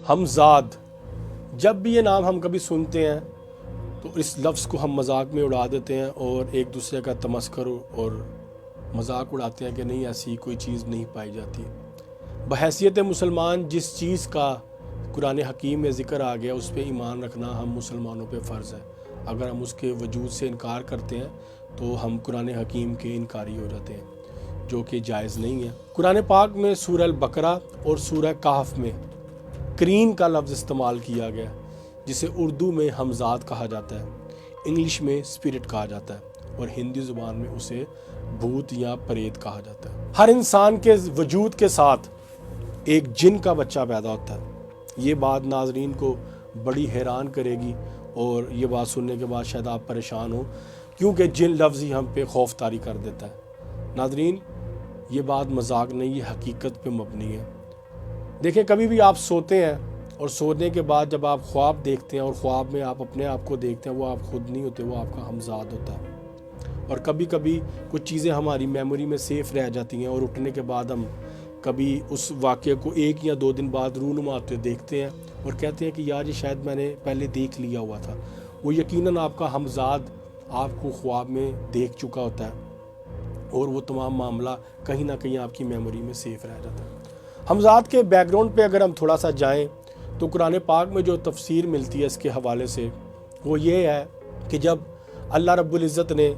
حمزاد، جب بھی یہ نام ہم کبھی سنتے ہیں تو اس لفظ کو ہم مذاق میں اڑا دیتے ہیں اور ایک دوسرے کا تمسخر اور مذاق اڑاتے ہیں کہ نہیں، ایسی کوئی چیز نہیں پائی جاتی۔ بحیثیت مسلمان جس چیز کا قرآن حکیم میں ذکر آ گیا اس پہ ایمان رکھنا ہم مسلمانوں پہ فرض ہے۔ اگر ہم اس کے وجود سے انکار کرتے ہیں تو ہم قرآن حکیم کے انکاری ہو جاتے ہیں، جو کہ جائز نہیں ہے۔ قرآن پاک میں سورہ البقرہ اور سورہ کہف میں کرین کا لفظ استعمال کیا گیا، جسے اردو میں حمزاد کہا جاتا ہے، انگلش میں اسپرٹ کہا جاتا ہے اور ہندی زبان میں اسے بھوت یا پریت کہا جاتا ہے۔ ہر انسان کے وجود کے ساتھ ایک جن کا بچہ پیدا ہوتا ہے۔ یہ بات ناظرین کو بڑی حیران کرے گی اور یہ بات سننے کے بعد شاید آپ پریشان ہوں، کیونکہ جن لفظ ہی ہم پہ خوف طاری کر دیتا ہے۔ ناظرین، یہ بات مذاق نہیں، یہ حقیقت پہ مبنی ہے۔ دیکھیں، کبھی بھی آپ سوتے ہیں اور سونے کے بعد جب آپ خواب دیکھتے ہیں اور خواب میں آپ اپنے آپ کو دیکھتے ہیں، وہ آپ خود نہیں ہوتے، وہ آپ کا حمزاد ہوتا ہے۔ اور کبھی کبھی کچھ چیزیں ہماری میموری میں سیف رہ جاتی ہیں اور اٹھنے کے بعد ہم کبھی اس واقعے کو 1 یا 2 دن بعد رونما ہوتے دیکھتے ہیں اور کہتے ہیں کہ یار یہ شاید میں نے پہلے دیکھ لیا ہوا تھا۔ وہ یقیناً آپ کا حمزاد آپ کو خواب میں دیکھ چکا ہوتا ہے اور وہ تمام معاملہ کہیں نہ کہیں آپ کی میموری میں سیف رہ جاتا ہے۔ حمزاد کے بیک گراؤنڈ پہ اگر ہم تھوڑا سا جائیں تو قرآن پاک میں جو تفسیر ملتی ہے اس کے حوالے سے، وہ یہ ہے کہ جب اللہ رب العزت نے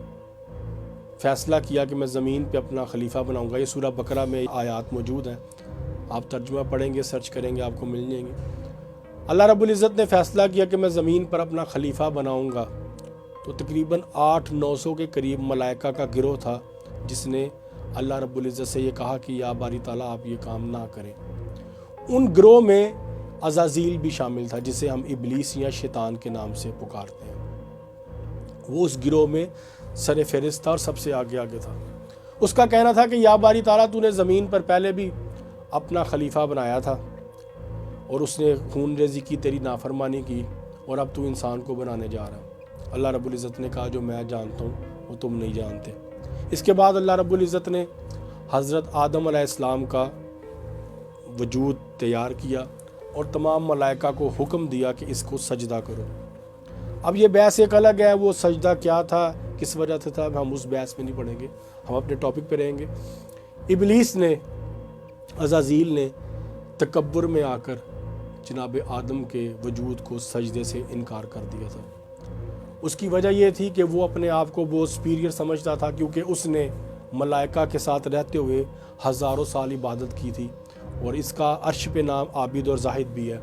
فیصلہ کیا کہ میں زمین پہ اپنا خلیفہ بناؤں گا، یہ سورہ بقرہ میں آیات موجود ہیں، آپ ترجمہ پڑھیں گے، سرچ کریں گے، آپ کو مل جائیں گے۔ اللہ رب العزت نے فیصلہ کیا کہ میں زمین پر اپنا خلیفہ بناؤں گا، تو تقریباً 800-900 کے قریب ملائکہ کا گروہ تھا جس نے اللہ رب العزت سے یہ کہا کہ یا باری تعالیٰ آپ یہ کام نہ کریں۔ ان گروہ میں عزازیل بھی شامل تھا، جسے ہم ابلیس یا شیطان کے نام سے پکارتے ہیں۔ وہ اس گروہ میں سر فہرست تھا اور سب سے آگے تھا۔ اس کا کہنا تھا کہ یا باری تعالیٰ تو نے زمین پر پہلے بھی اپنا خلیفہ بنایا تھا اور اس نے خون ریزی کی، تیری نافرمانی کی، اور اب تو انسان کو بنانے جا رہا۔ اللہ رب العزت نے کہا جو میں جانتا ہوں وہ تم نہیں جانتے۔ اس کے بعد اللہ رب العزت نے حضرت آدم علیہ السلام کا وجود تیار کیا اور تمام ملائکہ کو حکم دیا کہ اس کو سجدہ کرو۔ اب یہ بحث ایک الگ ہے، وہ سجدہ کیا تھا، کس وجہ سے تھا، ہم اس بحث میں نہیں پڑھیں گے، ہم اپنے ٹاپک پہ رہیں گے۔ ابلیس نے، عزازیل نے تکبر میں آ کر جناب آدم کے وجود کو سجدے سے انکار کر دیا تھا۔ اس کی وجہ یہ تھی کہ وہ اپنے آپ کو بہت سپیریئر سمجھتا تھا، کیونکہ اس نے ملائکہ کے ساتھ رہتے ہوئے ہزاروں سال عبادت کی تھی، اور اس کا عرش پہ نام عابد اور زاہد بھی ہے۔